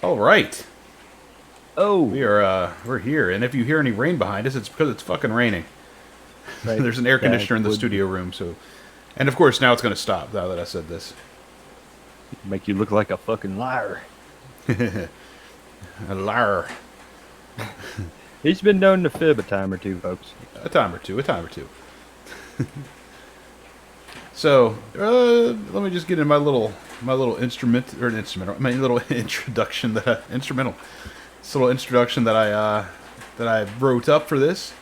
All right, Oh, we're here, and if you hear any rain behind us, it's because it's fucking raining. right. There's an air Yeah, it conditioner in the would be. studio room, so and of course now it's going to stop now that I said this. Make you look like a fucking liar. A liar. He's been known to fib a time or two, folks. A time or two. A time or two. So let me just get in my little instrumental, my little introduction this little introduction that I wrote up for this.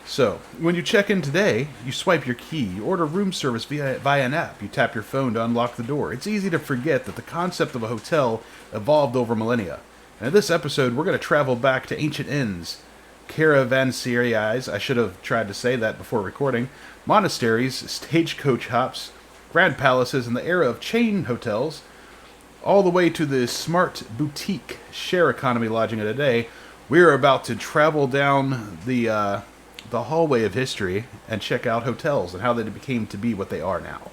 So, when you check in today, you swipe your key, you order room service via an app, you tap your phone to unlock the door. It's easy to forget that the concept of a hotel evolved over millennia. And in this episode, we're going to travel back to ancient inns, caravanserais, I should have tried to say that before recording, monasteries, stagecoach hops, grand palaces, and the era of chain hotels, all the way to the smart boutique share economy lodging of today. We're about to travel down the hallway of history and check out hotels and how they became to be what they are now.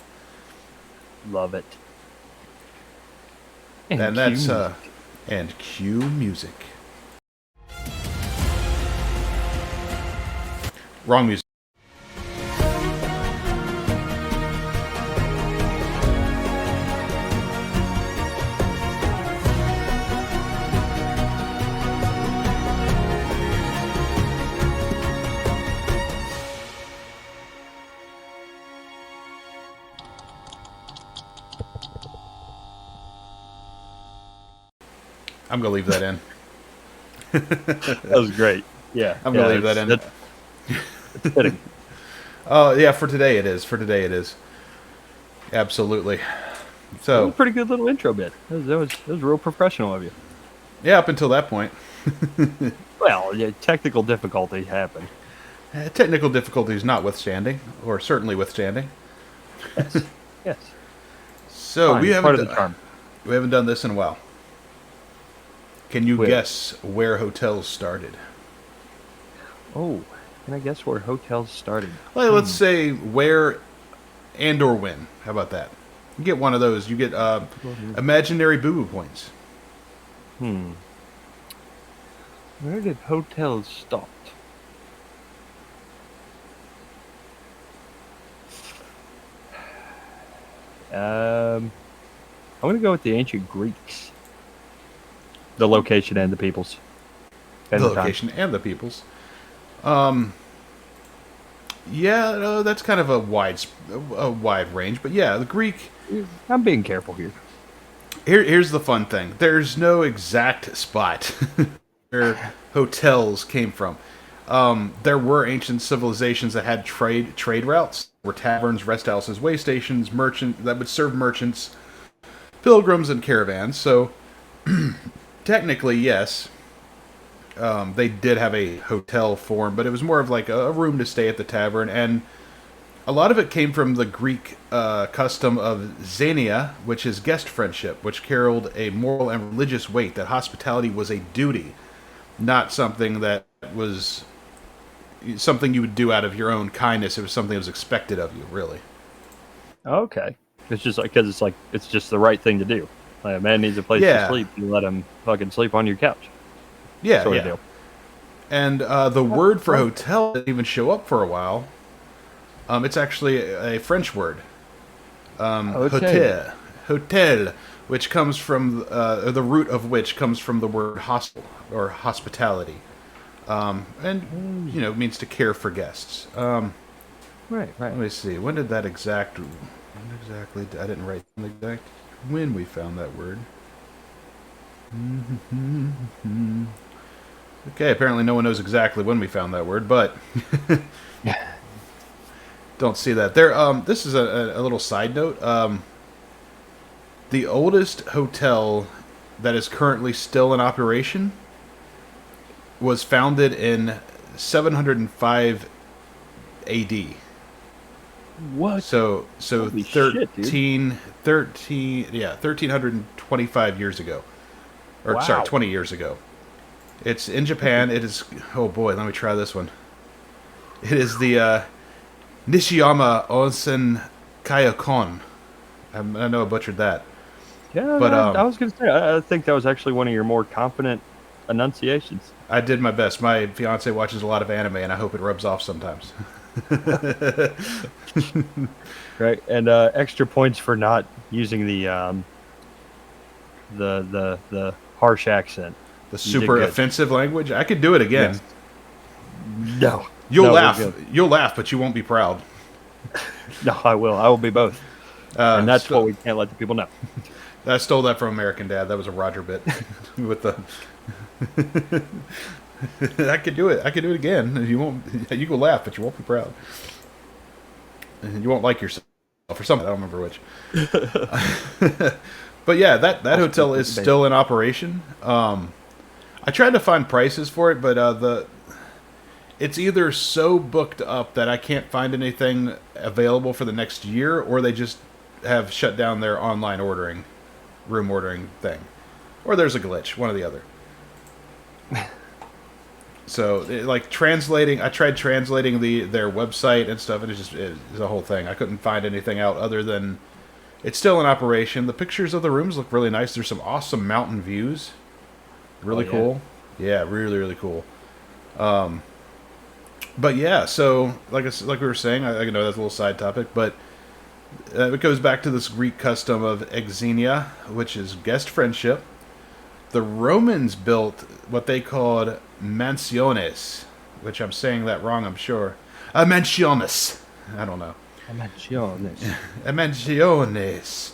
Love it. And cue that's music. and cue music. Wrong music. I'm gonna leave that in. That was great. Yeah, I'm yeah. gonna leave that in. It's fitting. Oh yeah, for today it is. For today it is. Absolutely. That was So a pretty good little intro bit. That was real professional of you. yeah, up until that point, Well, yeah, technical difficulties happen. technical difficulties notwithstanding, or certainly withstanding. Yes, yes. So Fine. Part of the charm. we haven't done this in a while. Can you Where? guess where hotels started? Oh, can I guess where hotels started? Well, let's say where and or when. How about that? You get one of those. You get imaginary boo boo points. Hmm. Where did hotels start? I'm gonna go with the ancient Greeks. The location and the peoples. And The the time. location and the peoples. Um, yeah, that's kind of a wide range, but yeah, the Greek. I'm being careful here. Here's the fun thing. There's no exact spot where hotels came from. There were ancient civilizations that had trade routes, were taverns, rest houses, way stations, merchant that would serve merchants, pilgrims, and caravans. So technically, yes, they did have a hotel form, but it was more of like a room to stay at the tavern, and a lot of it came from the Greek custom of xenia, which is guest friendship, which carried a moral and religious weight that hospitality was a duty, not something that was something you would do out of your own kindness. It was something that was expected of you, really. Okay. It's just like because it's just the right thing to do. Like a man needs a place to Yeah, sleep. You let him fucking sleep on your couch. yeah, Sort of yeah. deal. And the Oh, word for right. hotel didn't even show up for a while. It's actually a French word, Okay. hotel, hotel, which comes from the root of which comes from the word hostel or hospitality, and Mm, means to care for guests. right, Let right. me see. When did that exact? When exactly? I didn't write the exact when we found that word. Okay, apparently no one knows exactly when we found that word, but don't see that there. This is a little side note. The oldest hotel that is currently still in operation was founded in 705 AD. What? So Holy shit, dude. 1325 years ago. Or sorry, Wow. 20 years ago. It's in That's a, Japan. It is, oh boy, let me try this one. It is the Nishiyama Onsen Kayakon. I know I butchered that. Yeah, But I was gonna say, I think that was actually one of your more confident enunciations. I did my best. My fiance watches a lot of anime, and I hope it rubs off sometimes. Right, and extra points for not using the harsh accent. The You did super good. offensive language. I could do it again. Yes. No. You'll No, we're laugh. good. You'll laugh, but you won't be proud. No, I will. I will be both. And that's So- what we can't let the people know. I stole that from American Dad. That was a Roger bit with the. I could do it. I could do it again. You won't. You will laugh, but you won't be proud. And you won't like yourself or something. I don't remember which. But yeah, that hotel is still in operation. I tried to find prices for it, but it's either so booked up that I can't find anything available for the next year, or they just have shut down their online room ordering thing, or there's a glitch, one or the other. So, like translating, I tried translating their website and stuff, and it's a whole thing. I couldn't find anything out other than it's still in operation. The pictures of the rooms look really nice. There's some awesome mountain views, really cool. Yeah, really really cool. But yeah, so like we were saying, I know that's a little side topic, but it goes back to this Greek custom of exenia, which is guest friendship. The Romans built what they called mansiones, which I'm saying that wrong, I'm sure. Mansiones. I don't know. Mansiones.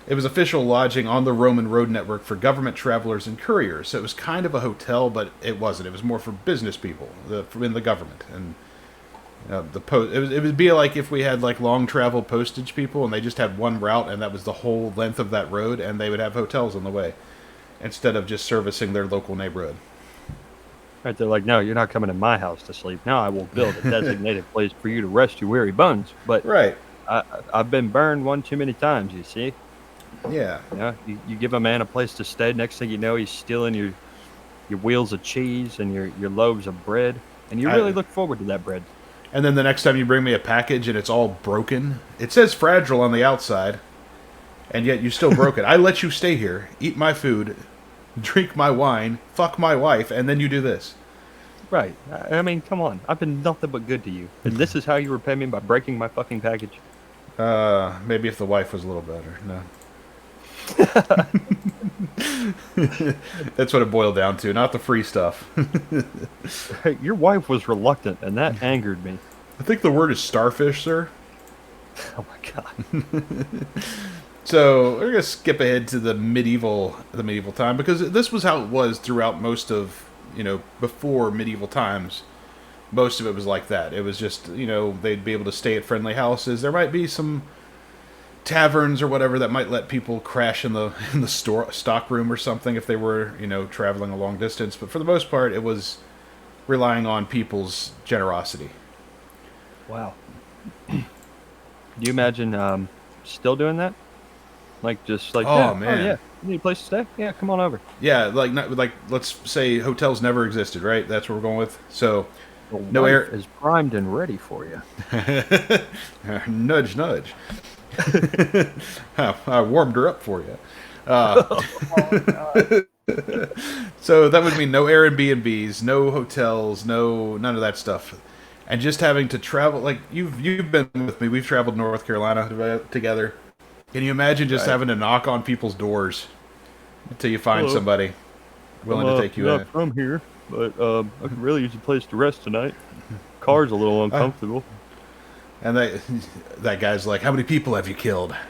It was official lodging on the Roman road network for government travelers and couriers. So it was kind of a hotel, but it wasn't. It was more for business people in the government. And it would be like if we had like long travel postage people, and they just had one route, and that was the whole length of that road, and they would have hotels on the way instead of just servicing their local neighborhood. Right, they're like, no, you're not coming to my house to sleep. Now I will build a designated place for you to rest your weary bones. But Right. I've been burned one too many times, you see. Yeah. You know, you give a man a place to stay. Next thing you know, he's stealing your wheels of cheese and your loaves of bread. And you really look forward to that bread. And then the next time you bring me a package and it's all broken, it says fragile on the outside, and yet you still broke it. I let you stay here, eat my food, drink my wine, fuck my wife, and then you do this. Right. I mean, come on. I've been nothing but good to you. And this is how you repay me by breaking my fucking package? Maybe if the wife was a little better. No. That's what it boiled down to, not the free stuff. Your wife was reluctant, and that angered me. I think the word is starfish, sir. Oh my god. So we're gonna skip ahead to the medieval time, because this was how it was throughout most of, before medieval times. Most of it was like that. It was just, they'd be able to stay at friendly houses. There might be some taverns or whatever that might let people crash in the stock room or something if they were, traveling a long distance. But for the most part, it was relying on people's generosity. Wow. Do you imagine still doing that? Like, just like, oh man, yeah, you need a place to stay? Yeah, come on over. Yeah, like let's say hotels never existed, right? That's what we're going with. So The no wife air is primed and ready for you. Nudge, nudge. I warmed her up for you. So that would mean no Airbnbs, no hotels, none of that stuff, and just having to travel. Like you've been with me. We've traveled North Carolina together. Can you imagine just having to knock on people's doors until you find somebody willing to take you in? I'm from here, but I could really use a place to rest tonight. Car's a little uncomfortable. And that guy's like, how many people have you killed? How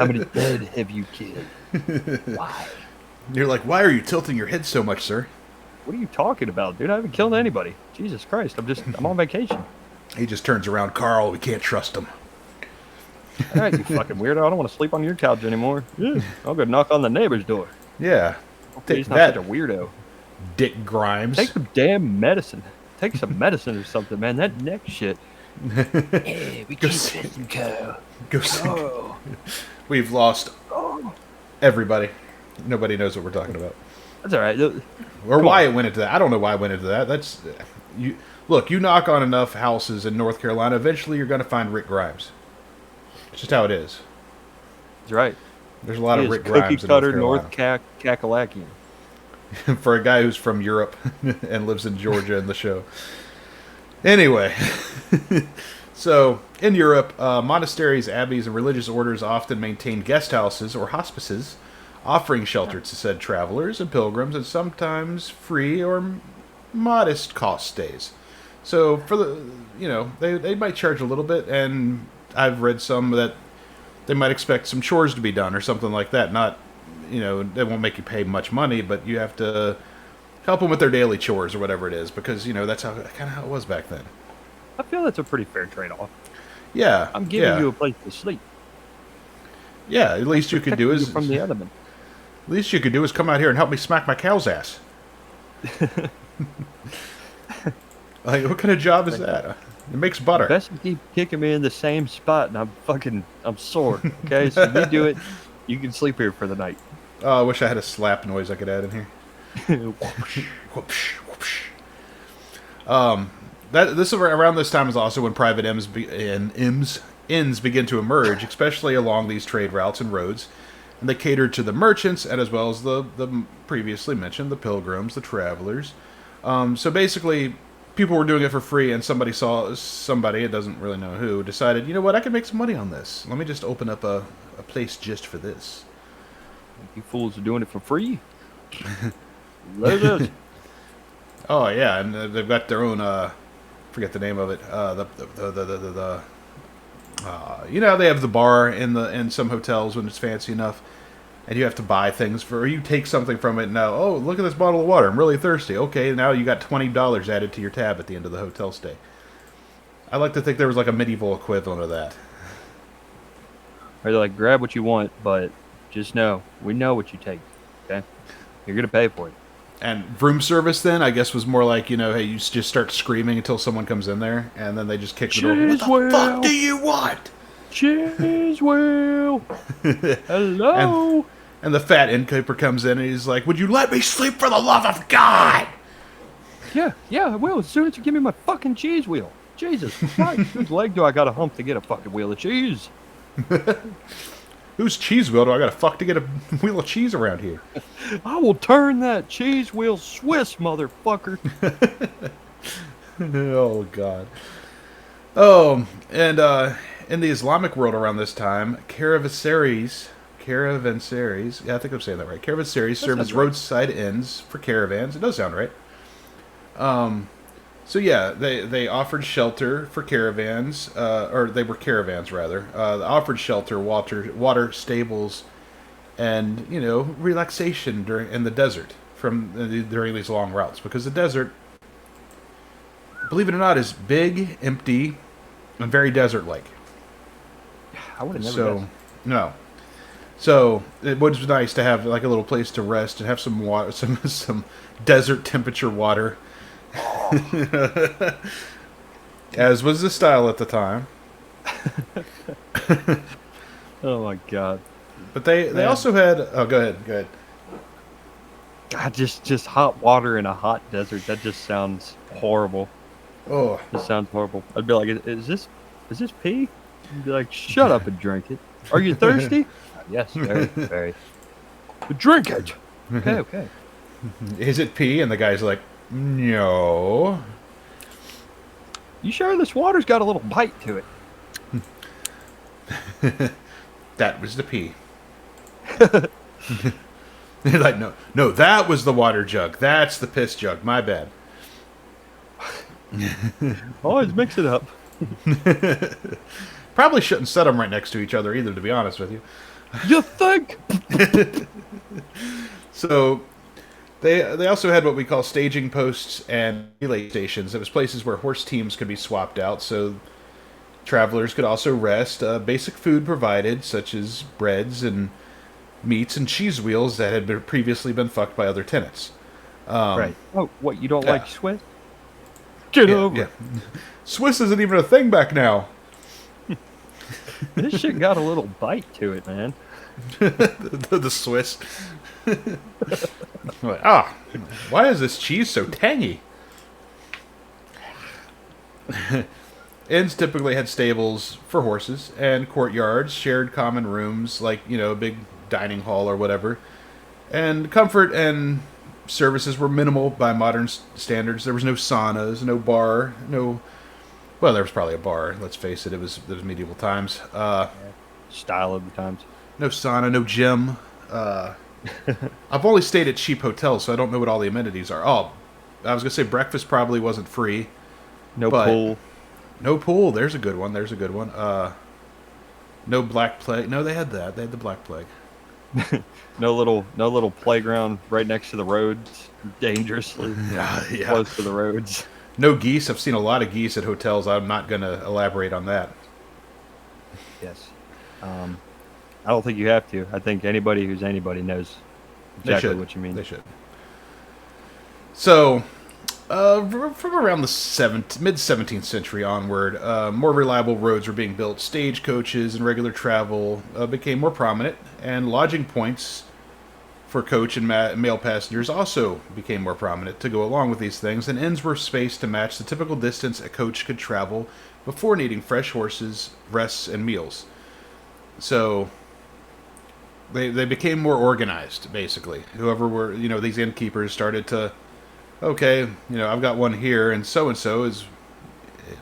many dead have you killed? Why? You're like, why are you tilting your head so much, sir? What are you talking about, dude? I haven't killed anybody. Jesus Christ, I'm on vacation. He just turns around, Carl, we can't trust him. All right, you fucking weirdo. I don't want to sleep on your couch anymore. Yeah, I'll go knock on the neighbor's door. Yeah. Okay, he's not such a weirdo. Dick Grimes. Take some damn medicine. Take some medicine or something, man. That neck shit. Hey, we keep hitting Go. We've lost everybody. Nobody knows what we're talking about. That's all right. Or why it went into that. I don't know why it went into that. That's you. Look, you knock on enough houses in North Carolina, eventually you're going to find Rick Grimes. It's just how it is. That's right. There's a lot He of is Rick cookie Grimes in cutter North Carolina. Kakalaki. For a guy who's from Europe and lives in Georgia in the show. Anyway, so in Europe, monasteries, abbeys, and religious orders often maintain guest houses or hospices, offering shelter to said travelers and pilgrims, and sometimes free or modest cost stays. So for the, they might charge a little bit, and I've read some that they might expect some chores to be done or something like that. Not, they won't make you pay much money, but you have to help them with their daily chores or whatever it is, because that's kind of how it was back then. I feel that's a pretty fair trade-off. Yeah, I'm giving you a place to sleep. Yeah, at least you could do is from the element. At least you could do is come out here and help me smack my cow's ass. Like, what kind of job is that? It makes butter. Best to keep kicking me in the same spot, and I'm sore. Okay, so you do it. You can sleep here for the night. Oh, I wish I had a slap noise I could add in here. Whoopsh, whoopsh. Around this time is also when private inns begin to emerge, especially along these trade routes and roads, and they catered to the merchants and as well as the previously mentioned the pilgrims, the travelers. So basically, people were doing it for free, and somebody, it doesn't really know who, decided, you know what, I can make some money on this. Let me just open up a place just for this. You fools are doing it for free. Let Oh yeah, and they've got their own. Forget the name of it. They have the bar in some hotels when it's fancy enough, and you have to buy things or you take something from it. Now, oh, look at this bottle of water. I'm really thirsty. Okay, now you got $20 added to your tab at the end of the hotel stay. I like to think there was like a medieval equivalent of that. Or they're like, grab what you want, but just know we know what you take. Okay, you're gonna pay for it. And room service then, I guess, was more like, hey, you just start screaming until someone comes in there, and then they just kick the door. What the fuck do you want? Cheese wheel. Hello. And the fat innkeeper comes in, and he's like, would you let me sleep for the love of God? Yeah, I will, as soon as you give me my fucking cheese wheel. Jesus Christ, whose leg do I gotta hump to get a fucking wheel of cheese? Whose cheese wheel do I gotta fuck to get a wheel of cheese around here? I will turn that cheese wheel Swiss, motherfucker. Oh, God. Oh, and in the Islamic world around this time, caravansaries, yeah, I think I'm saying that right. Caravansaries serve as roadside inns for caravans. It does sound right. So yeah, they offered shelter for caravans, or they were caravans rather. They offered shelter, water, stables, and relaxation in the desert during these long routes, because the desert, believe it or not, is big, empty, and very desert-like. I would have never guessed. No. So it was nice to have like a little place to rest and have some water, some desert temperature water. As was the style at the time. Oh my God. But they also had, go ahead. God, just hot water in a hot desert, that just sounds horrible. Oh, It sounds horrible. I'd be like, is this pee? I'd be like, shut up and drink it. Are you thirsty? Yes, very, very. Drink it. Okay. Is it pee? And the guy's like, no. You sure this water's got a little bite to it? That was the pee. They're like, no, that was the water jug. That's the piss jug. My bad. Always mix it up. Probably shouldn't set them right next to each other either, to be honest with you. You think? So they also had what we call staging posts and relay stations. It was places where horse teams could be swapped out, so travelers could also rest. Basic food provided, such as breads and meats and cheese wheels that had previously been fucked by other tenants. Right. Oh, what, you don't like Swiss? Get over it. Swiss isn't even a thing back now. This shit got a little bite to it, man. the Swiss. Like, why is this cheese so tangy? inns typically had stables for horses and courtyards, shared common rooms like a big dining hall or whatever. And comfort and services were minimal by modern standards. There was no saunas, no bar, no. Well, there was probably a bar. Let's face it, it was medieval times. Style of the times. No sauna, no gym. I've only stayed at cheap hotels, so I don't know what all the amenities are. Oh, I was gonna say breakfast probably wasn't free. No pool. No pool. There's a good one. No Black Plague. No, they had that. They had the Black Plague. No little playground right next to the roads, dangerously close to the roads. No geese. I've seen a lot of geese at hotels. I'm not going to elaborate on that. Yes. I don't think you have to. I think anybody who's anybody knows exactly what you mean. They should. So, from around the mid-17th century onward, more reliable roads were being built. Stagecoaches and regular travel became more prominent, and lodging points for coach and mail passengers also became more prominent to go along with these things, and inns were spaced to match the typical distance a coach could travel before needing fresh horses, rests, and meals. So they became more organized, basically. Whoever were, these innkeepers started to, okay, I've got one here, and so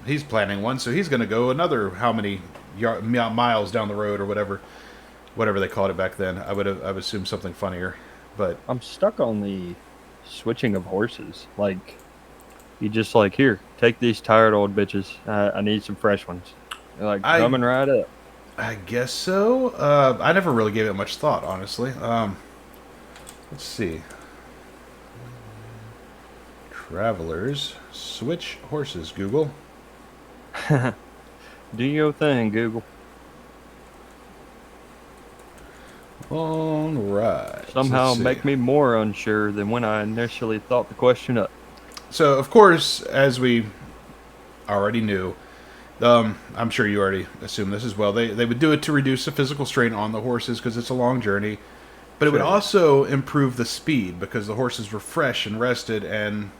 he's planning one, so he's going to go another how many miles down the road or whatever they called it back then. I would assume something funnier, but I'm stuck on the switching of horses. Like, you just here, take these tired old bitches. I need some fresh ones. They're coming right up. I guess so. I never really gave it much thought, honestly. Let's see. Travelers switch horses. Google. Do your thing, Google. All right. Somehow make me more unsure than when I initially thought the question up. So, of course, as we already knew, I'm sure you already assumed this as well, they would do it to reduce the physical strain on the horses because it's a long journey. But it would also improve the speed because the horses were fresh and rested and,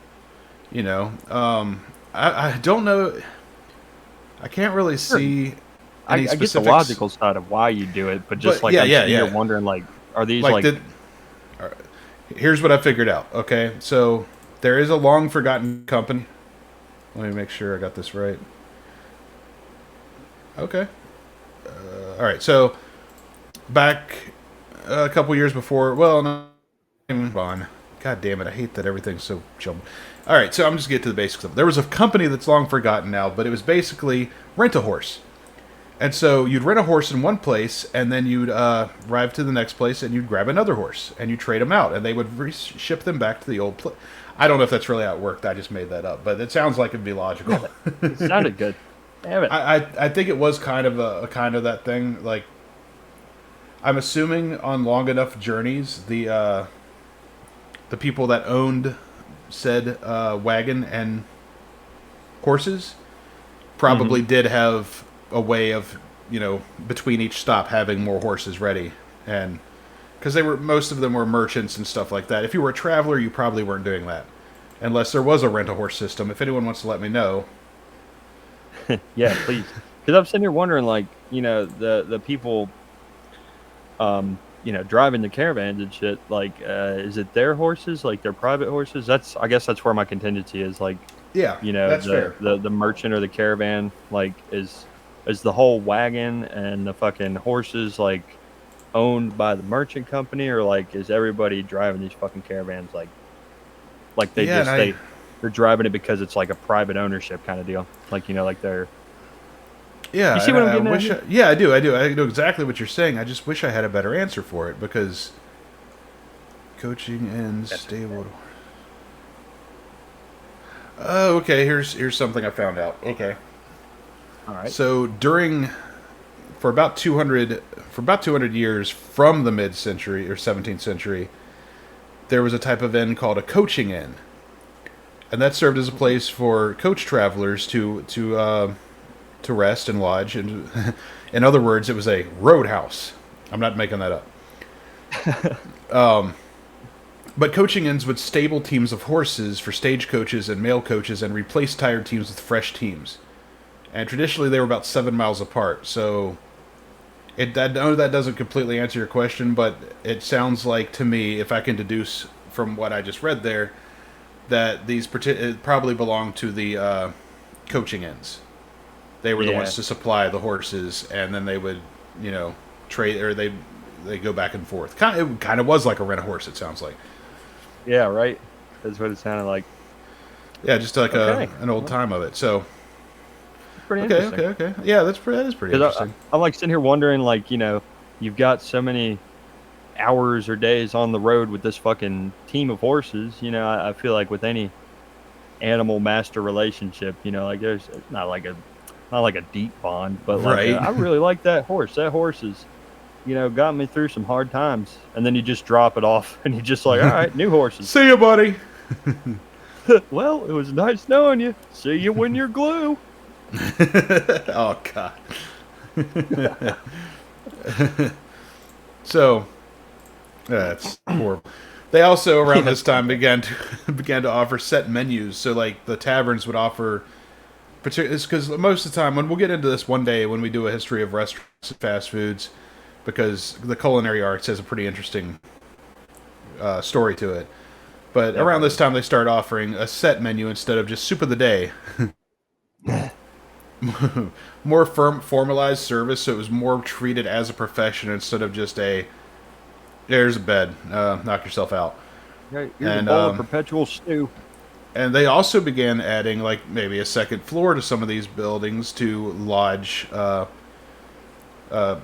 I don't know. I can't really see any I get the logical side of why you do it, but just you're wondering, are these here's what I figured out. Okay, so there is a long forgotten company. Let me make sure I got this right. Okay. All right. So back a couple years before, God damn it! I hate that everything's so jumbled. All right, so I'm just getting to the basics of it. There was a company that's long forgotten now, but it was basically rent a horse. And so you'd rent a horse in one place, and then you'd arrive to the next place, and you'd grab another horse, and you'd trade them out, and they would ship them back to the old place. I don't know if that's really how it worked. I just made that up, but it sounds like it'd be logical. It sounded good. Damn it. I think it was kind of that thing. Like, I'm assuming on long enough journeys, the people that owned said wagon and horses probably did have a way of, between each stop having more horses ready, and because most of them were merchants and stuff like that. If you were a traveler, you probably weren't doing that, unless there was a rent-a-horse system. If anyone wants to let me know. Yeah, please. Because I'm sitting here wondering, the people, driving the caravans and shit. Is it their horses, their private horses? I guess that's where my contingency is. That's fair. The merchant or the caravan, is the whole wagon and the fucking horses owned by the merchant company, or is everybody driving these fucking caravans they're driving it because it's a private ownership kind of deal, they're. Yeah, you see what I'm getting at? Yeah, I do. I know exactly what you're saying. I just wish I had a better answer for it because coaching and stable. Oh, okay. Here's something I found out. Okay. All right. So for about 200 years from the mid-century or 17th century, there was a type of inn called a coaching inn, and that served as a place for coach travelers to rest and lodge. And in other words, it was a roadhouse. I'm not making that up. But coaching inns would stable teams of horses for stagecoaches and mail coaches and replace tired teams with fresh teams. and traditionally they were about 7 miles apart. So I know that doesn't completely answer your question, but it sounds like to me, if I can deduce from what I just read there, that it probably belonged to the coaching ends. They were the Yeah. ones to supply the horses, and then they would, trade, or they go back and forth. It kind of was like a rent a horse. It sounds like. Yeah, right. That's what it sounded like. Yeah, just like Okay. an old Well, time of it. So it's pretty okay, interesting. okay. Yeah, that is pretty Because interesting. I'm like sitting here wondering, like, you've got so many hours or days on the road with this fucking team of horses. I feel like with any animal master relationship, like there's not like a deep bond, but like Right. I really like that horse. That horse is, got me through some hard times. And then you just drop it off, and you're just like, all right, new horses. See you, buddy. Well, it was nice knowing you. See you when you're glue. Oh God. So that's horrible. They also around Yeah, this time began to offer set menus. So like the taverns would offer particular, because most of the time when we'll get into this one day when we do a history of restaurants and fast foods, because the culinary arts has a pretty interesting story to it. But around this time they start offering a set menu instead of just soup of the day. More formalized service, so it was more treated as a profession instead of just a there's a bed, knock yourself out. Here's a And bowl of perpetual stew. and they also began adding like maybe a second floor to some of these buildings to lodge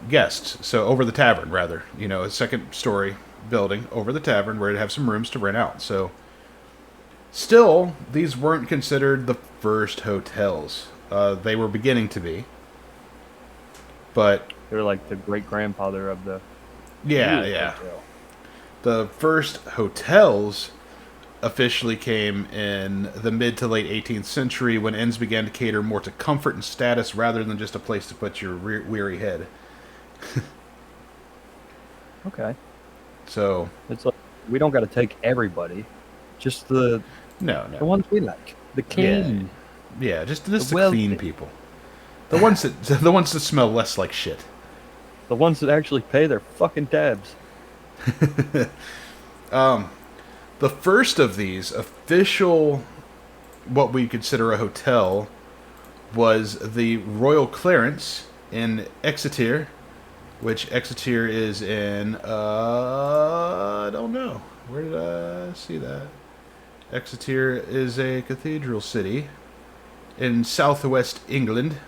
guests. So over the tavern, rather, a second story building over the tavern where it have some rooms to rent out. So still, these weren't considered the first hotels. They were beginning to be, but They're like the great grandfather of the yeah, real yeah. hotel. The first hotels officially came in the mid to late 18th century when inns began to cater more to comfort and status rather than just a place to put your weary head. Okay. So, It's like we don't got to take everybody, just the no, the no. ones we like, the clean, Yeah, just the clean wealthy, people. The ones that the ones that smell less like shit. the ones that actually pay their fucking tabs. The first of these official, what we consider a hotel, was the Royal Clarence in Exeter, which Exeter is in, I don't know. Where did I see that? Exeter is a cathedral city in southwest England.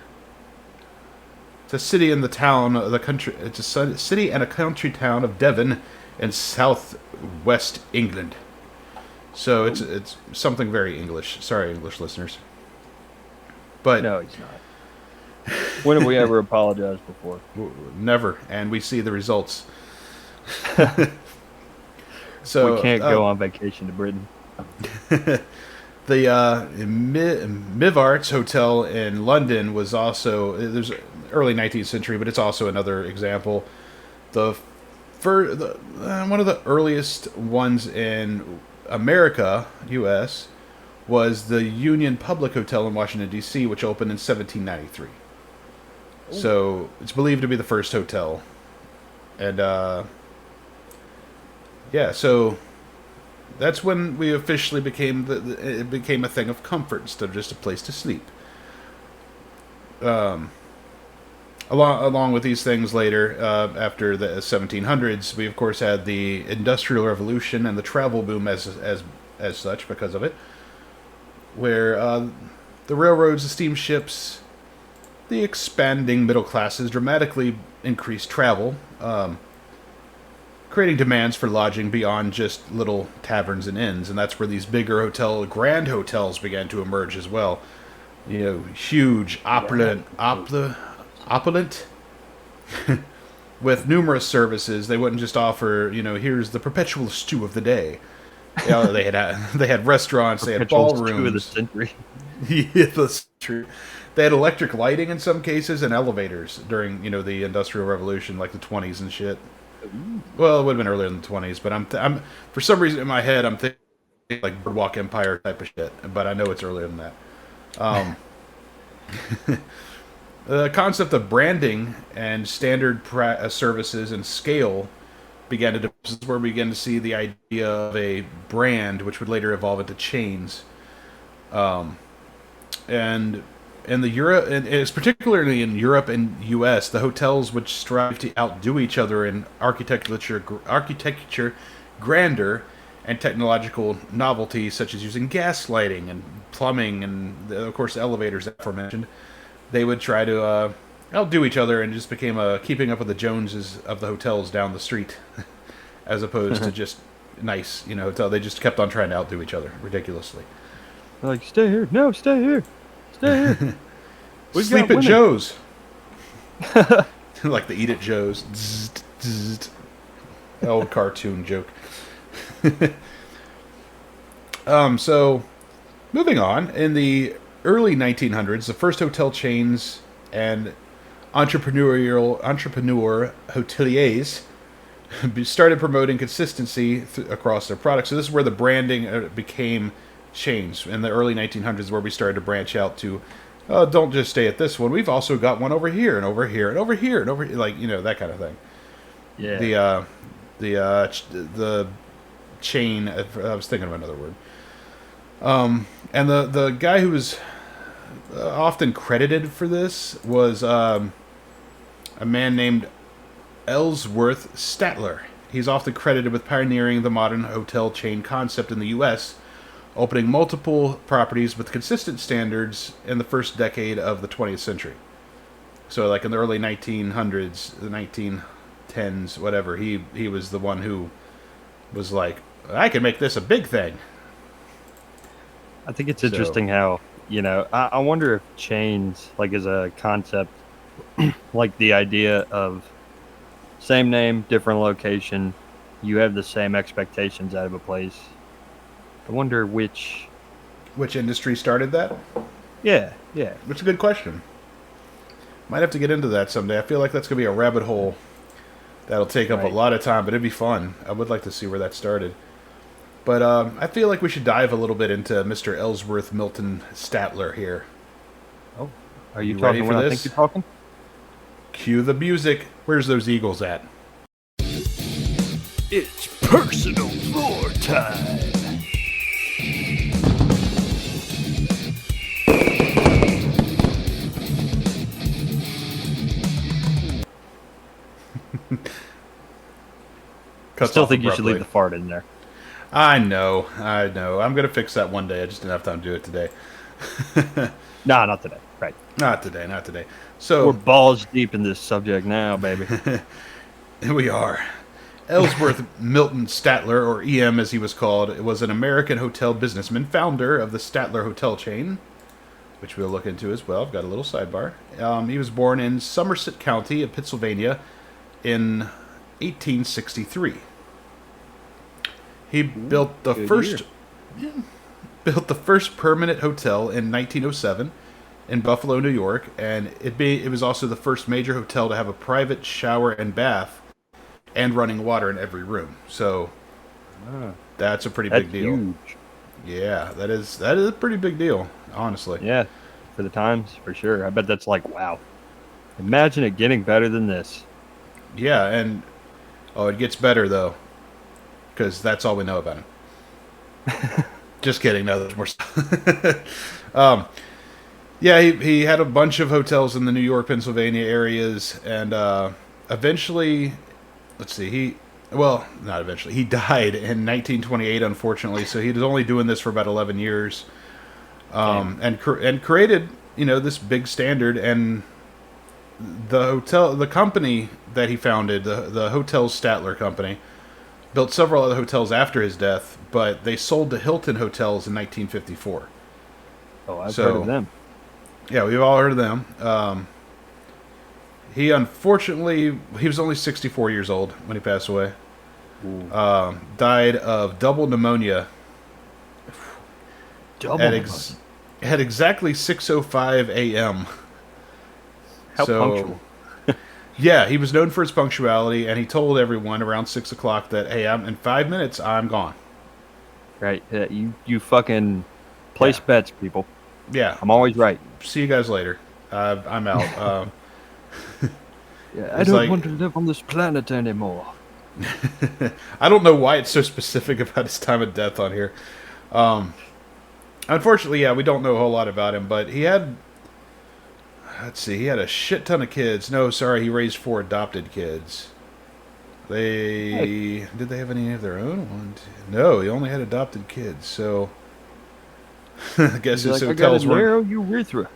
It's a city in the town, the country. It's a city and a country town of Devon in southwest England. So it's something very English. Sorry, English listeners. But No, he's not. When have we ever apologized before? never, and we see the results. So We can't go on vacation to Britain. the Mivarts Hotel in London was also there's early 19th century, but it's also another example. One of the earliest ones in America, U.S., was the Union Public Hotel in Washington D.C., which opened in 1793. So it's believed to be the first hotel, and yeah, so that's when we officially became it became a thing of comfort instead of just a place to sleep. Along with these things later, after the 1700s, we of course had the Industrial Revolution and the travel boom as such because of it, where the railroads, the steamships, the expanding middle classes dramatically increased travel, creating demands for lodging beyond just little taverns and inns, and that's where these bigger grand hotels began to emerge as well. Huge, opulent, with numerous services. They wouldn't just offer, here's the perpetual stew of the day. They had restaurants, they had Perpetual stew of the ballrooms. century. Yeah, that's true. They had electric lighting in some cases and elevators during, the Industrial Revolution, like the 20s and shit. Well, it would have been earlier than the 20s, but I'm for some reason in my head I'm thinking like Boardwalk Empire type of shit, but I know it's earlier than that. The concept of branding and standard services and scale began to. This is where we began to see the idea of a brand, which would later evolve into chains. And in the Europe, and it's particularly in Europe and U.S., the hotels which strive to outdo each other in architecture, grandeur, and technological novelty, such as using gas lighting and plumbing, and of course elevators aforementioned. They would try to outdo each other, and just became a keeping up with the Joneses of the hotels down the street, as opposed to just nice, hotel. They just kept on trying to outdo each other ridiculously. Like, stay here. No, stay here. Stay here. Sleep at Joe's. Like the Eat at Joe's. Zzzt, zzzt. Old cartoon joke. So, moving on. In the early 1900s, the first hotel chains and entrepreneur hoteliers started promoting consistency across their products. So this is where the branding became changed in the early 1900s, where we started to branch out to, don't just stay at this one. We've also got one over here and over here and over here and over here, like, that kind of thing. Yeah. The chain. I was thinking of another word. And the guy who was often credited for this was a man named Ellsworth Statler. He's often credited with pioneering the modern hotel chain concept in the U.S., opening multiple properties with consistent standards in the first decade of the 20th century. So, like in the early 1900s, the 1910s, whatever, he was the one who was like, I can make this a big thing. I think it's interesting how, I wonder if chains, like as a concept, like the idea of same name, different location, you have the same expectations out of a place. I wonder which industry started that? Yeah. It's a good question. Might have to get into that someday. I feel like that's going to be a rabbit hole that'll take up a lot of time, but it'd be fun. I would like to see where that started. But I feel like we should dive a little bit into Mr. Ellsworth Milton Statler here. Oh, are you talking talking when I think you're talking? Cue the music. Where's those Eagles at? It's personal floor time. Still think you should leave the fart in there. I know. I'm going to fix that one day. I just didn't have time to do it today. Nah, not today. Right. Not today. So we're balls deep in this subject now, baby. We are. Ellsworth Milton Statler, or EM as he was called, was an American hotel businessman, founder of the Statler hotel chain, which we'll look into as well. I've got a little sidebar. He was born in Somerset County of Pennsylvania in 1863. He built the first permanent hotel in 1907 in Buffalo, New York, and it was also the first major hotel to have a private shower and bath and running water in every room. So that's a pretty big deal. Huge. Yeah, that is a pretty big deal, honestly. Yeah, for the times, for sure. I bet that's like, wow. Imagine it getting better than this. Yeah, and it gets better though, because that's all we know about him. Just kidding. No, there's more stuff. Yeah, he had a bunch of hotels in the New York, Pennsylvania areas, and eventually, let's see, not eventually, he died in 1928, unfortunately, so he was only doing this for about 11 years, and created, this big standard, and the company that he founded, the Hotel Statler Company, built several other hotels after his death, but they sold to Hilton Hotels in 1954. Oh, I've heard of them. Yeah, we've all heard of them. He unfortunately, he was only 64 years old when he passed away. Died of double pneumonia. At exactly 6:05 a.m. How punctual. Yeah, he was known for his punctuality, and he told everyone around 6 o'clock that, hey, in 5 minutes, I'm gone. Right. You fucking place bets, people. Yeah. I'm always right. See you guys later. I'm out. Yeah, I It's don't like- want to live on this planet anymore. I don't know why it's so specific about his time of death on here. Unfortunately, yeah, we don't know a whole lot about him, but he had. Let's see, he had a shit ton of kids. No, sorry, he raised 4 adopted kids. Did they have any of their own? No, he only had adopted kids. So I guess his hotels I got a narrow urethra.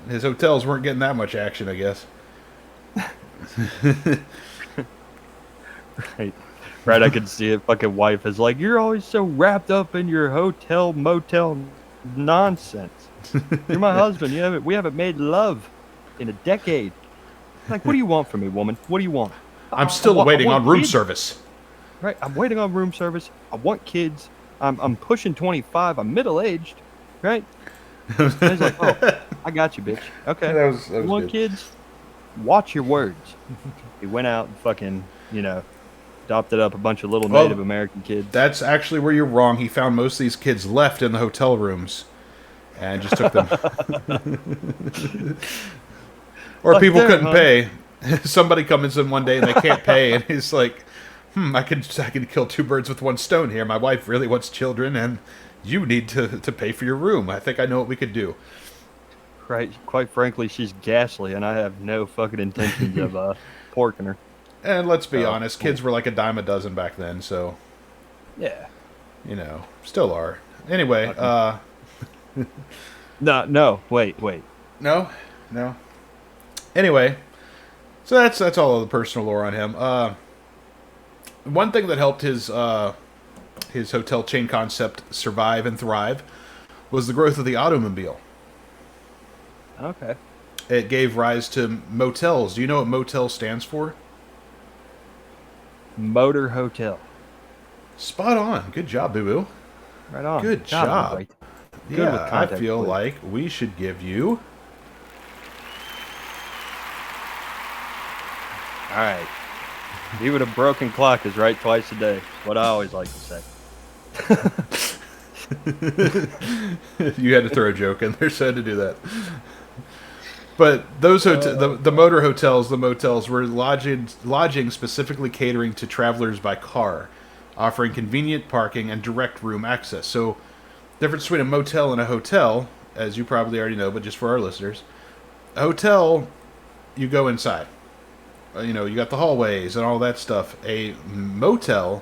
his hotels weren't getting that much action. I guess. Right. Right, I could see it. Fucking wife is like, you're always so wrapped up in your hotel motel nonsense. You're my husband. We haven't made love in a decade. Like, what do you want from me, woman? What do you want? I'm still waiting on room service. Right, I'm waiting on room service. I want kids. I'm pushing 25. I'm middle aged. Right. And he's like, oh, I got you, bitch. Okay. That was you want good. kids? Watch your words. He went out and fucking, adopted up a bunch of little Native American kids. That's actually where you're wrong. He found most of these kids left in the hotel rooms and just took them. Or Fuck people them, couldn't huh? pay. Somebody comes in one day and they can't pay, and he's like, I could kill 2 birds with 1 stone here. My wife really wants children, and you need to pay for your room. I think I know what we could do. Right. Quite frankly, she's ghastly, and I have no fucking intentions of porking her. And let's be Oh, honest, cool. kids were like a dime a dozen back then, so, Yeah. still are. Anyway, No. Wait. No. Anyway, so that's all of the personal lore on him. One thing that helped his hotel chain concept survive and thrive was the growth of the automobile. Okay. It gave rise to motels. Do you know what motel stands for? Motor hotel. Spot on. Good job, Boo Boo. Right on. Good God, I'm job. right. Good with Yeah, I context feel clues. like we should give you. All right. Even a broken clock is right twice a day. What I always like to say. You had to throw a joke in there, so I had to do that. But those the motor hotels, the motels were lodging specifically catering to travelers by car, offering convenient parking and direct room access. So, difference between a motel and a hotel, as you probably already know, but just for our listeners, a hotel, you go inside. You got the hallways and all that stuff. A motel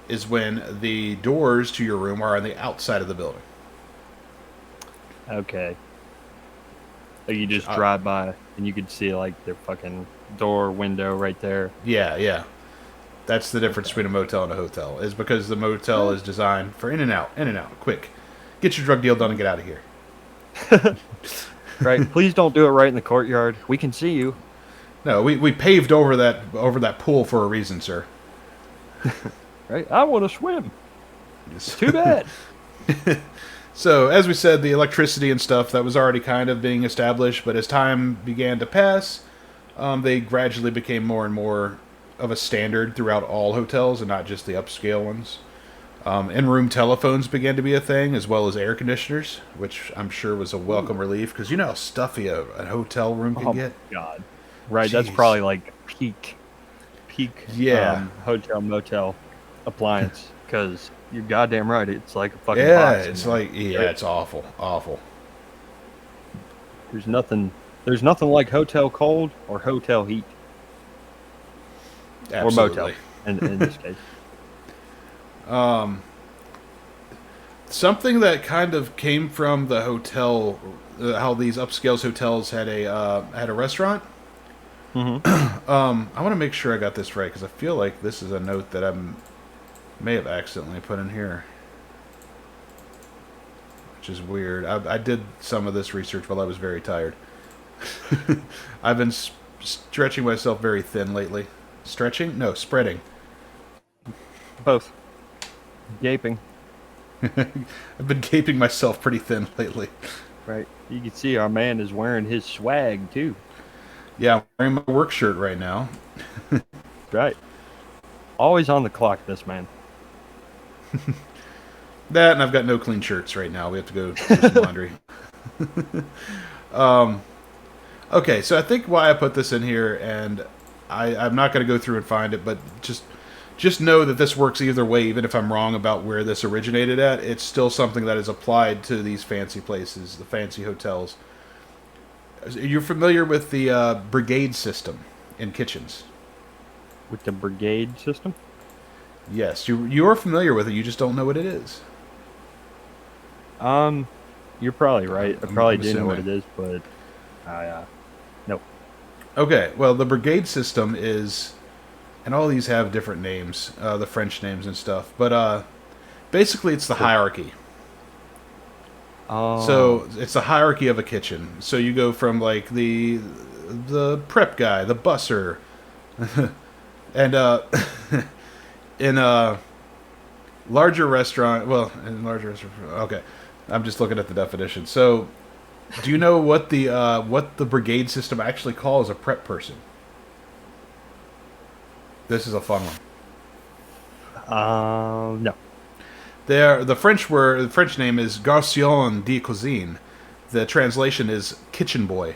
is when the doors to your room are on the outside of the building. Okay. So you just drive by and you could see like their fucking door window right there. Yeah. That's the difference between a motel and a hotel, is because the motel is designed for in and out, quick. Get your drug deal done and get out of here. Right. Please don't do it right in the courtyard. We can see you. No, we paved over that pool for a reason, sir. Right. I want to swim. Too bad. So, as we said, the electricity and stuff, that was already kind of being established, but as time began to pass, they gradually became more and more of a standard throughout all hotels and not just the upscale ones. In-room telephones began to be a thing, as well as air conditioners, which I'm sure was a welcome relief, because you know how stuffy a hotel room can get? God. Right. Jeez. That's probably like peak Yeah. hotel motel appliance, because you're goddamn right. It's like a fucking Yeah, box in it's there. like, it's awful. There's nothing like hotel cold or hotel heat. Absolutely. Or motel in this case. Something that kind of came from the hotel, how these upscale hotels had a restaurant. Mm-hmm. I want to make sure I got this right, because I feel like this is a note that I may have accidentally put in here, which is weird. I did some of this research while I was very tired. I've been stretching myself very thin lately. Stretching? No, spreading. Both. Gaping. I've been gaping myself pretty thin lately. Right. You can see our man is wearing his swag too. Yeah, I'm wearing my work shirt right now. Right. Always on the clock, this man. That, and I've got no clean shirts right now. We have to go do some laundry. Okay, so I think why I put this in here, and I'm not going to go through and find it, but just know that this works either way. Even if I'm wrong about where this originated at, it's still something that is applied to these fancy places, the fancy hotels. You're familiar with the brigade system in kitchens? With the brigade system? Yes, you are familiar with it. You just don't know what it is. Um, you're probably right. I probably I'm do know what assuming. it is, but I nope. Okay, well, the brigade system is, and all these have different names, the French names and stuff, but basically it's the Cool. hierarchy. Oh, So it's a hierarchy of a kitchen. So you go from like the prep guy, the busser, and in a larger restaurant. Well, in larger restaurant. Okay, I'm just looking at the definition. So, do you know what the brigade system actually calls a prep person? This is a fun one. no. The French name is garçon de cuisine. The translation is kitchen boy.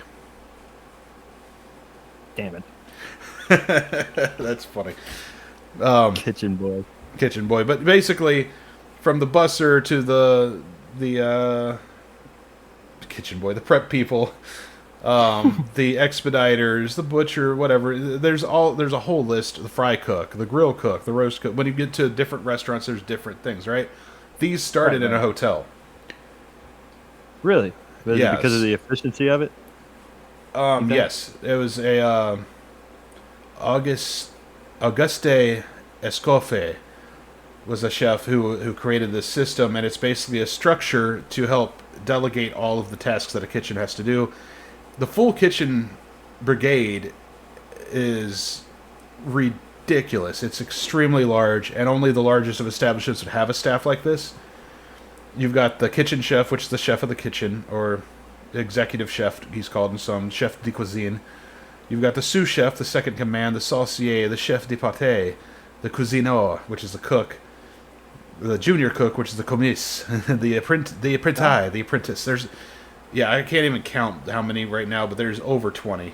Damn it. That's funny. Kitchen boy. Kitchen boy, but basically, from the busser to the kitchen boy, the prep people, the expediters, the butcher, whatever. There's a whole list. The fry cook, the grill cook, the roast cook. When you get to different restaurants, there's different things, right? These Right, started in a right. hotel. Really? Was it because of Yes. the efficiency of it? You think? Yes. It was a August Auguste Escoffier was a chef who created this system, and it's basically a structure to help delegate all of the tasks that a kitchen has to do. The full kitchen brigade is ridiculous. It's extremely large, and only the largest of establishments would have a staff like this. You've got the kitchen chef, which is the chef of the kitchen, or executive chef, he's called in some, chef de cuisine. You've got the sous chef, the second command, the saucier, the chef de pâté, the cuisineur, which is the cook, the junior cook, which is the commis, the Oh, apprenti, the apprentice. Yeah, I can't even count how many right now, but there's over 20.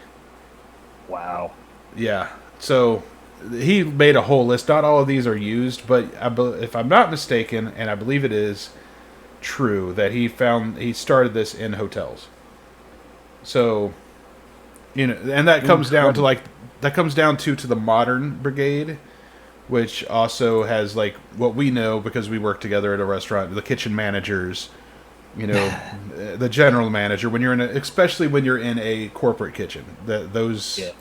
wow. Yeah, so he made a whole list. Not all of these are used, but if I'm not mistaken, and I believe it is true that he started this in hotels. So and that comes down to Incredible. to the modern brigade, which also has like what we know because we work together at a restaurant, the kitchen managers, the general manager. When you're especially when you're in a corporate kitchen, Yeah.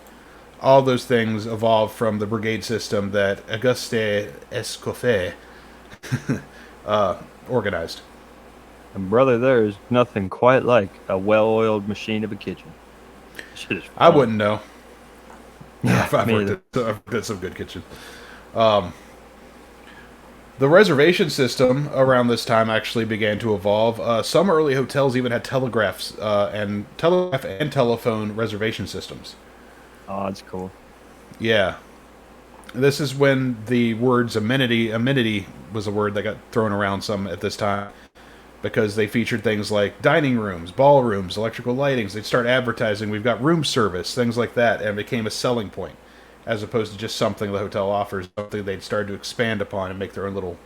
all those things evolved from the brigade system that Auguste Escoffier organized. And brother, there is nothing quite like a well-oiled machine of a kitchen. Shit is I fun. wouldn't know. Yeah, me either. I've worked at some good kitchens. The reservation system around this time actually began to evolve. Some early hotels even had telegraph and telephone reservation systems. Oh, it's cool. Yeah, this is when the words amenity was a word that got thrown around some at this time because they featured things like dining rooms, ballrooms, electrical lightings. They'd start advertising, we've got room service, things like that, and it became a selling point as opposed to just something the hotel offers, something they'd start to expand upon and make their own little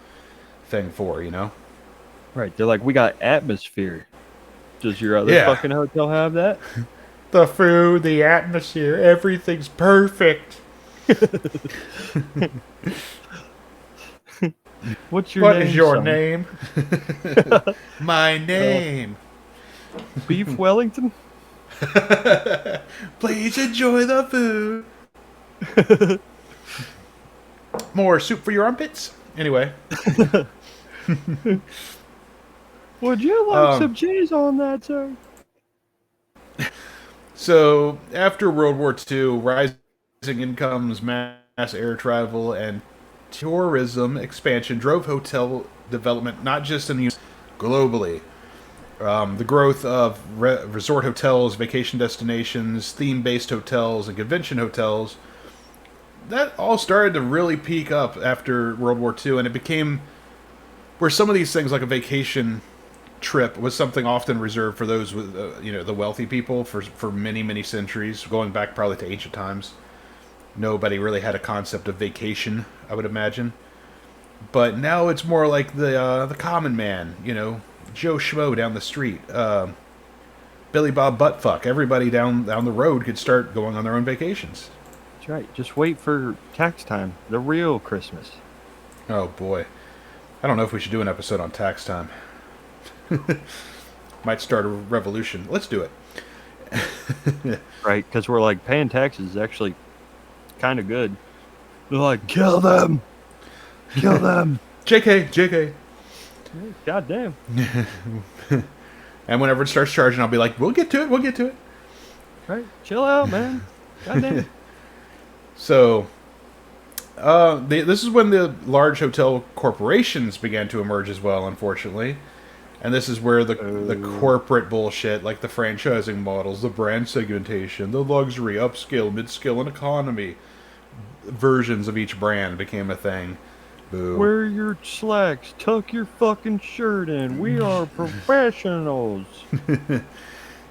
thing for. Right. They're like, we got atmosphere. Does your other Yeah. fucking hotel have that? The food, the atmosphere, everything's perfect. What's your What is name, your son? name? My name. Beef Wellington? Please enjoy the food. More soup for your armpits? Anyway. Would you like Um, some cheese on that, sir? so, after World War II, rising incomes, mass air travel, and tourism expansion drove hotel development not just in the US, globally. The growth of resort hotels, vacation destinations, theme based hotels, and convention hotels, that all started to really peak up after World War II, and it became where some of these things, like a vacation trip was something often reserved for those with, the wealthy people for many, many centuries, going back probably to ancient times. Nobody really had a concept of vacation, I would imagine. But now it's more like the common man, Joe Schmo down the street, Billy Bob Buttfuck. Everybody down the road could start going on their own vacations. That's right. Just wait for tax time, the real Christmas. Oh boy, I don't know if we should do an episode on tax time. Might start a revolution. Let's do it. Right, because we're like, paying taxes is actually kind of good. They're like, kill them! Kill them! JK. God damn. And whenever it starts charging, I'll be like, we'll get to it. Right, chill out, man. God damn. So, this is when the large hotel corporations began to emerge as well, unfortunately. And this is where the corporate bullshit, like the franchising models, the brand segmentation, the luxury, upscale, mid-scale, and economy versions of each brand became a thing. Boo. Wear your slacks. Tuck your fucking shirt in. We are professionals.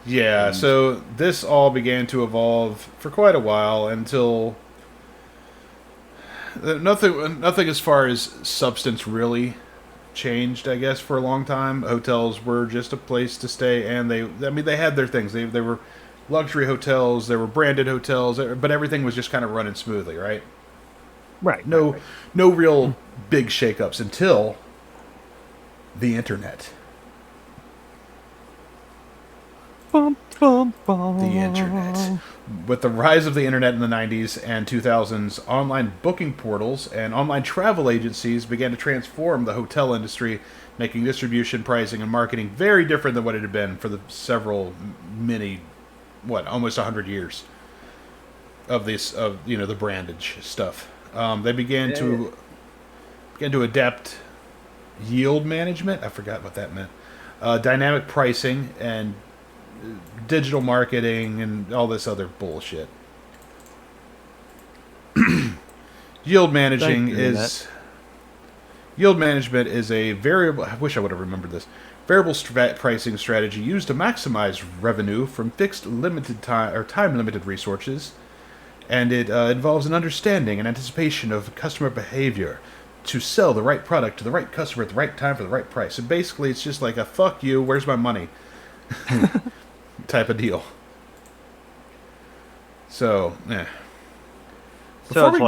Yeah, so this all began to evolve for quite a while until nothing as far as substance really changed, I guess, for a long time. Hotels were just a place to stay, and they had their things. They were luxury hotels, they were branded hotels, but everything was just kind of running smoothly, right? Right. No real big shakeups until the internet. Bum, bum, bum. The internet. With the rise of the internet in the 90s and 2000s, online booking portals and online travel agencies began to transform the hotel industry, making distribution, pricing, and marketing very different than what it had been for the almost 100 years of the brandage stuff. They began to adapt yield management. I forgot what that meant. Dynamic pricing and digital marketing and all this other bullshit. Yield management is a variable. I wish I would have remembered this. Variable pricing strategy used to maximize revenue from fixed limited time or time limited resources, and it involves an understanding and anticipation of customer behavior to sell the right product to the right customer at the right time for the right price. And basically, it's just like a fuck you, where's my money type of deal. So, yeah. So it's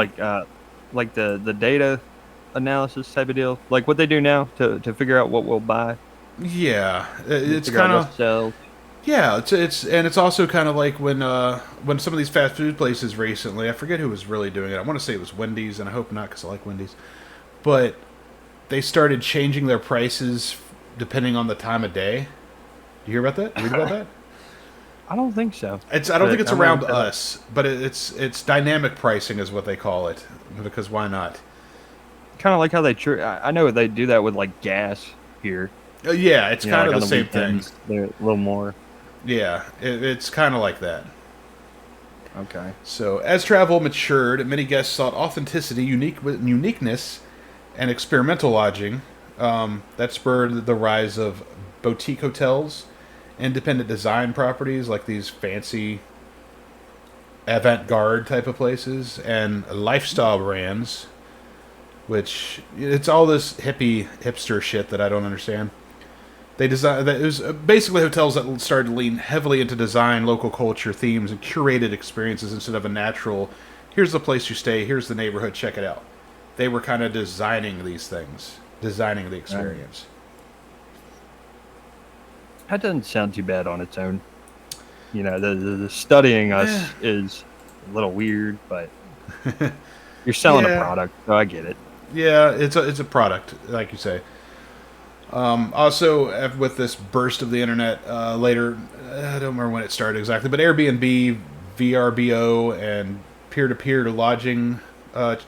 like the data analysis type of deal, like what they do now to figure out what we'll buy. Yeah, it's kind of. Yeah, it's also kind of like when some of these fast food places recently, I forget who was really doing it. I want to say it was Wendy's, and I hope not because I like Wendy's. But they started changing their prices depending on the time of day. You hear about that? Read about that? I don't think so. I don't think it's around us, but it's dynamic pricing is what they call it, because why not? Kind of like how I know they do that with like gas here. Yeah, it's kind of the same thing. They're a little more. Yeah, it's kind of like that. Okay. So, as travel matured, many guests sought authenticity, uniqueness, and experimental lodging. That spurred the rise of boutique hotels, independent design properties like these fancy avant-garde type of places, and lifestyle brands, which it's all this hipster shit that I don't understand. It was basically hotels that started to lean heavily into design, local culture, themes, and curated experiences instead of a natural, here's the place you stay, here's the neighborhood, check it out. They were kind of designing these things, designing the experience. That doesn't sound too bad on its own. The studying us is a little weird, but you're selling a product, so I get it. Yeah, it's a product, like you say. Also, with this burst of the internet later, I don't remember when it started exactly, but Airbnb, VRBO, and peer-to-peer lodging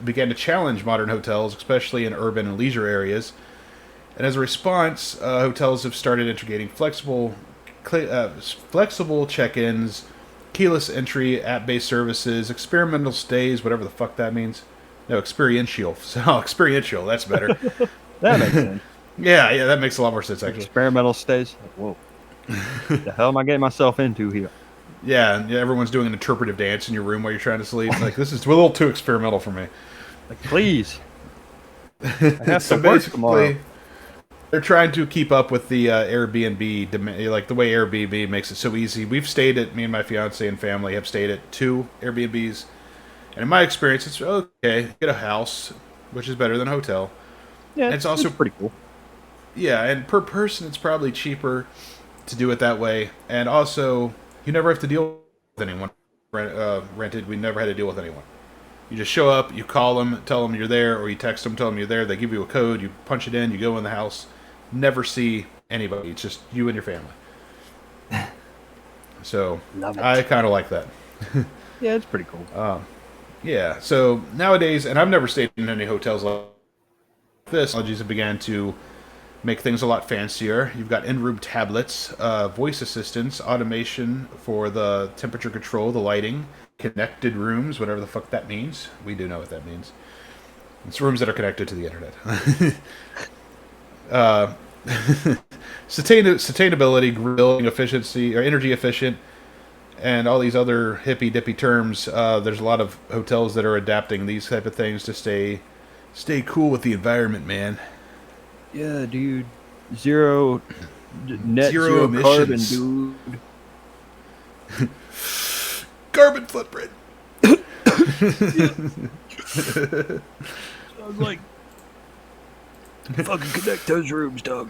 began to challenge modern hotels, especially in urban and leisure areas. And as a response, hotels have started integrating flexible check-ins, keyless entry, app-based services, experimental stays, whatever the fuck that means. No, experiential. So, experiential, that's better. That makes sense. Yeah, that makes a lot more sense actually. Experimental stays. Like, whoa, the hell am I getting myself into here? Yeah, everyone's doing an interpretive dance in your room while you're trying to sleep. Like, this is a little too experimental for me. Like, please, I have to work tomorrow. They're trying to keep up with the Airbnb, like the way Airbnb makes it so easy. Me and my fiance and family have stayed at 2 Airbnbs. And in my experience, it's okay. Get a house, which is better than a hotel. Yeah, And it's also pretty cool. Yeah, and per person, it's probably cheaper to do it that way. And also, you never have to deal with anyone. Rented, we never had to deal with anyone. You just show up, you call them, tell them you're there, or you text them, tell them you're there. They give you a code, you punch it in, you go in the house. Never see anybody. It's just you and your family. So, I kind of like that. Yeah, it's pretty cool. Yeah, so nowadays, and I've never stayed in any hotels like this, technologies have began to make things a lot fancier. You've got in-room tablets, voice assistants, automation for the temperature control, the lighting, connected rooms, whatever the fuck that means. We do know what that means. It's rooms that are connected to the internet. Sustainability, grilling efficiency, or energy efficient, and all these other hippy-dippy terms. There's a lot of hotels that are adapting these type of things to stay cool with the environment, man. Yeah, dude. Zero Zero emissions. Carbon, dude. Carbon footprint. I was like, fucking connect those rooms, Doug.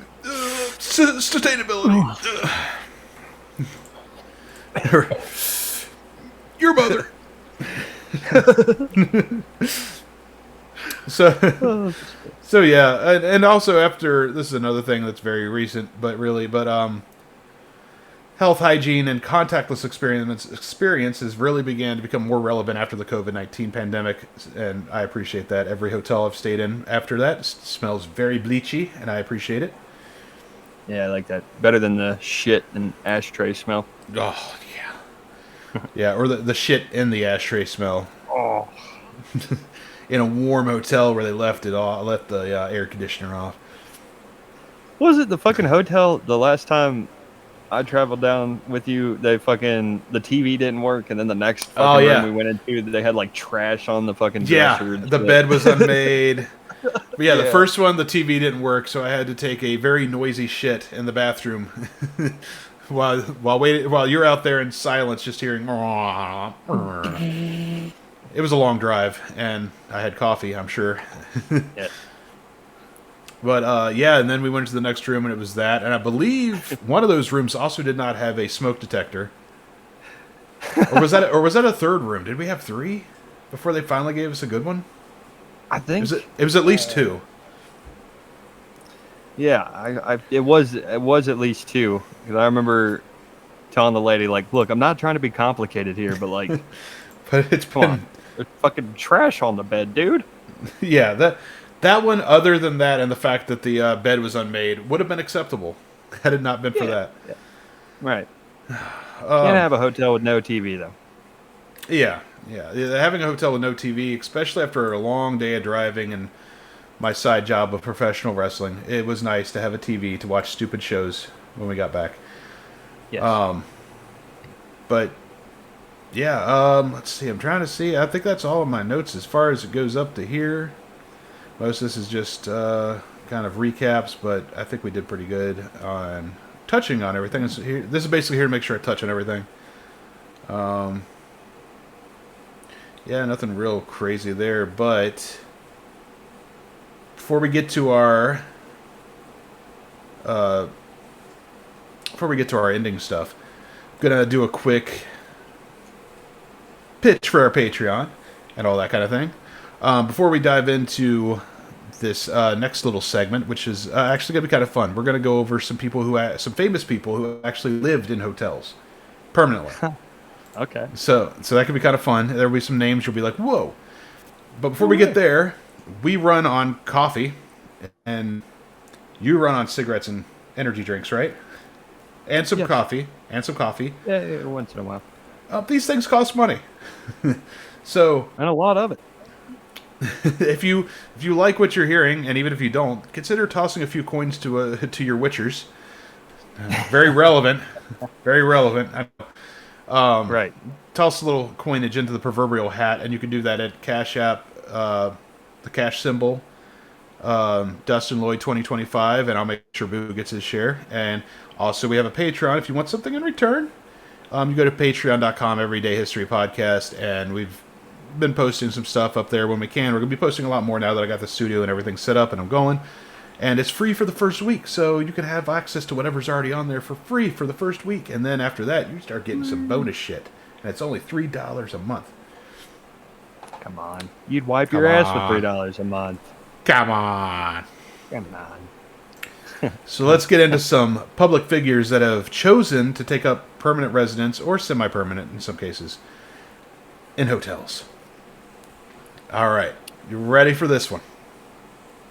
Sustainability. Your mother. So yeah, and also after, this is another thing that's very recent, but health, hygiene, and contactless experiences really began to become more relevant after the COVID-19 pandemic, and I appreciate that. Every hotel I've stayed in after that smells very bleachy, and I appreciate it. Yeah, I like that. Better than the shit and ashtray smell. Oh, yeah. Yeah, or the shit in the ashtray smell. Oh. In a warm hotel where they left the air conditioner off. Was it the fucking hotel the last time I traveled down with you? The TV didn't work, and then the next fucking room we went into, they had like trash on the fucking dresser. Yeah, the bed was unmade. But yeah, the first one, the TV didn't work, so I had to take a very noisy shit in the bathroom while you're out there in silence, just hearing. It was a long drive, and I had coffee, I'm sure. Yeah. But and then we went to the next room, and it was that. And I believe one of those rooms also did not have a smoke detector. Or was that a third room? Did we have 3 before they finally gave us a good one? I think it was at least 2. Yeah, it was at least 2, because I remember telling the lady, like, look, I'm not trying to be complicated here, but like, but come on, there's fucking trash on the bed, dude. Yeah, that one, other than that, and the fact that the bed was unmade, would have been acceptable had it not been for that. Yeah. Right. Can't have a hotel with no TV though. Yeah. Having a hotel with no TV, especially after a long day of driving and my side job of professional wrestling, it was nice to have a TV to watch stupid shows when we got back. Yes. But yeah, let's see. I'm trying to see. I think that's all of my notes as far as it goes up to here. Most of this is just kind of recaps, but I think we did pretty good on touching on everything. This is basically here to make sure I touch on everything. Yeah, nothing real crazy there, but before we get to our ending stuff, I'm gonna do a quick pitch for our Patreon and all that kind of thing. Before we dive into this next little segment, which is actually gonna be kind of fun, we're gonna go over some famous people who actually lived in hotels permanently. Okay. So that could be kind of fun. There'll be some names you'll be like, whoa. But before we get there, we run on coffee, and you run on cigarettes and energy drinks, right? And some coffee. Yeah, once in a while. These things cost money. So, and a lot of it. if you like what you're hearing, and even if you don't, consider tossing a few coins to your witchers. Very relevant. Very relevant. Right. Toss a little coinage into the proverbial hat, and you can do that at Cash App, the cash symbol, Dustin Lloyd 2025, and I'll make sure Boo gets his share. And also, we have a Patreon if you want something in return. You go to patreon.com, Everyday History Podcast, and we've been posting some stuff up there when we can. We're going to be posting a lot more now that I got the studio and everything set up and I'm going. And it's free for the first week, so you can have access to whatever's already on there for free for the first week. And then after that, you start getting some bonus shit. And it's only $3 a month. Come on. You'd wipe your ass with $3 a month. Come on. Come on. So let's get into some public figures that have chosen to take up permanent residence, or semi-permanent in some cases, in hotels. All right. You ready for this one?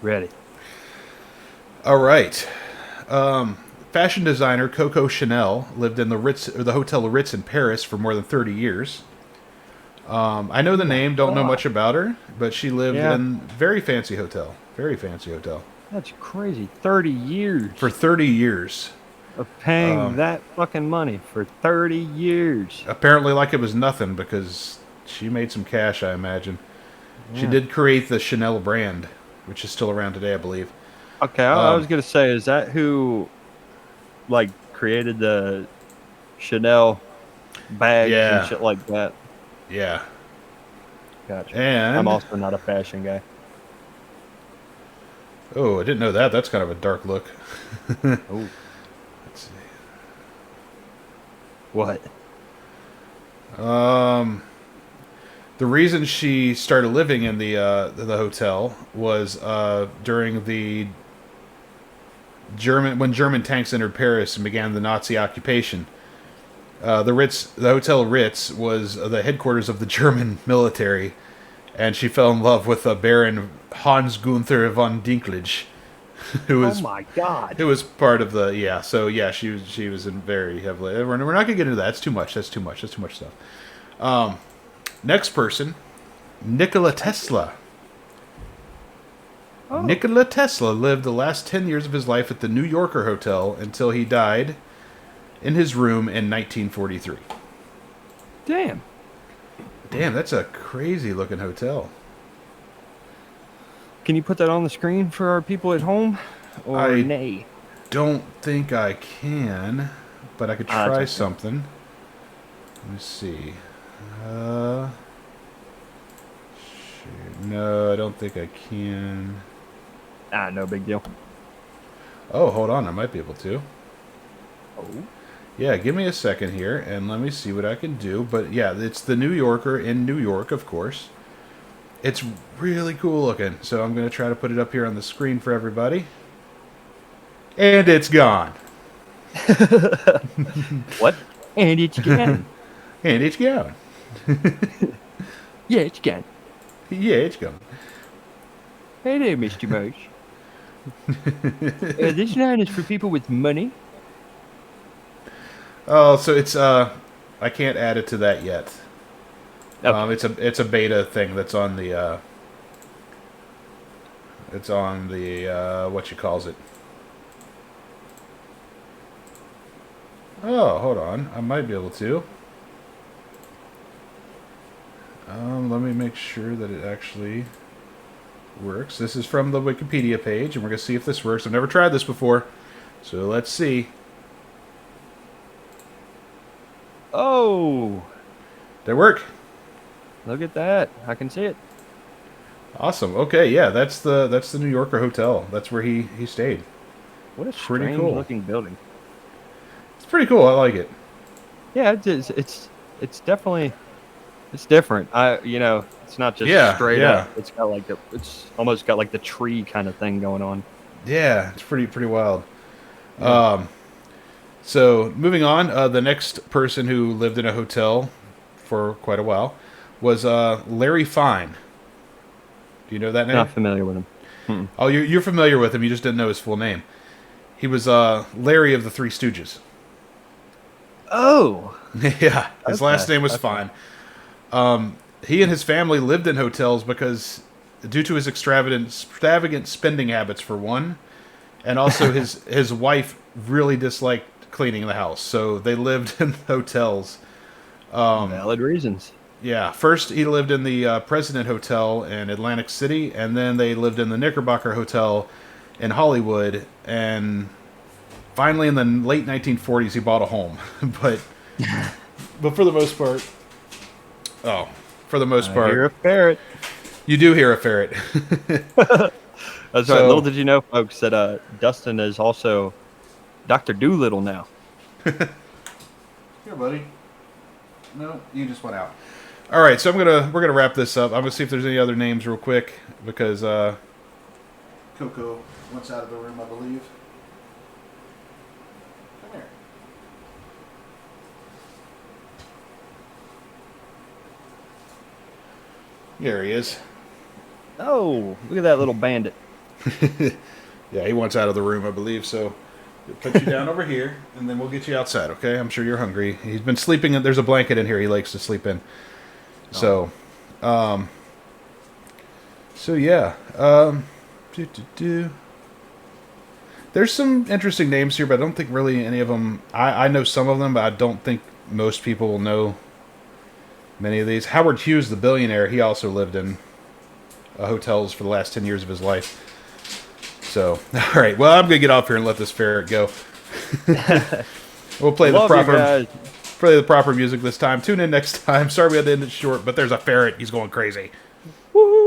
Ready. All right. Fashion designer Coco Chanel lived in the Hotel Ritz in Paris for more than 30 years. I know the name, don't know much about her, but she lived in very fancy hotel. Very fancy hotel. That's crazy. 30 years. For 30 years. Of paying that fucking money for 30 years. Apparently like it was nothing, because she made some cash, I imagine. Yeah. She did create the Chanel brand, which is still around today, I believe. Okay, I was going to say, is that who, like, created the Chanel bags and shit like that? Yeah. Gotcha. And I'm also not a fashion guy. Oh, I didn't know that. That's kind of a dark look. Oh. Let's see. What? The reason she started living in the hotel was during the when German tanks entered Paris and began the Nazi occupation. The Hotel Ritz was the headquarters of the German military, and she fell in love with Baron Hans Gunther von Dinklage, who was who was part of the she was in very heavily. We're not gonna get into that. That's too much. That's too much stuff. Next person, Nikola Tesla. Oh. Nikola Tesla lived the last 10 years of his life at the New Yorker Hotel until he died in his room in 1943. Damn, that's a crazy looking hotel. Can you put that on the screen for our people at home? Or nay? Don't think I can, but I could try something. Let me see. No, I don't think I can. No big deal. Oh, hold on. I might be able to. Oh? Yeah, give me a second here, and let me see what I can do. But yeah, it's the New Yorker in New York, of course. It's really cool looking. So I'm going to try to put it up here on the screen for everybody. And it's gone. What? And it's gone. And it's gone. Yeah, it's gone. Yeah, it's gone. Hey there, Mr. Mouse. This line is for people with money. Oh, so it's I can't add it to that yet. Okay. It's a beta thing that's on the what you calls it. Oh, hold on. I might be able to. Let me make sure that it actually works. This is from the Wikipedia page, and we're going to see if this works. I've never tried this before, so let's see. Oh! Did it work? Look at that. I can see it. Awesome. Okay, yeah, that's the New Yorker Hotel. That's where he stayed. What a strange looking building. It's pretty cool. I like it. Yeah, it's definitely different. It's not just straight up. It's got it's almost got like the tree kind of thing going on. Yeah, it's pretty wild. Yeah. So moving on, the next person who lived in a hotel for quite a while was Larry Fine. Do you know that name? Not familiar with him. Mm-mm. Oh, you're familiar with him. You just didn't know his full name. He was Larry of the Three Stooges. Oh. Yeah, his last name was Fine. He and his family lived in hotels because due to his extravagant spending habits for one, and also his wife really disliked cleaning the house, so they lived in hotels. Valid reasons. Yeah, first he lived in the President Hotel in Atlantic City, and then they lived in the Knickerbocker Hotel in Hollywood, and finally in the late 1940s he bought a home. but for the most part, I hear a ferret. you do hear a ferret. That's So- right. Little did you know, folks, that Dustin is also Dr. Doolittle now. Here, buddy. No, you just went out. All right, so we're gonna wrap this up. I'm gonna see if there's any other names real quick because Coco wants out of the room, I believe. Come here. There he is. Oh, look at that little bandit. Yeah, he wants out of the room, I believe. So we'll put you down over here, and then we'll get you outside. Okay? I'm sure you're hungry. He's been sleeping. There's a blanket in here. He likes to sleep in. So, so yeah. There's some interesting names here, but I don't think really any of them. I know some of them, but I don't think most people will know many of these. Howard Hughes, the billionaire, he also lived in hotels for the last 10 years of his life. So, all right. Well, I'm gonna get off here and let this ferret go. We'll play the proper music this time. Tune in next time. Sorry we had to end it short, but there's a ferret. He's going crazy. Woo!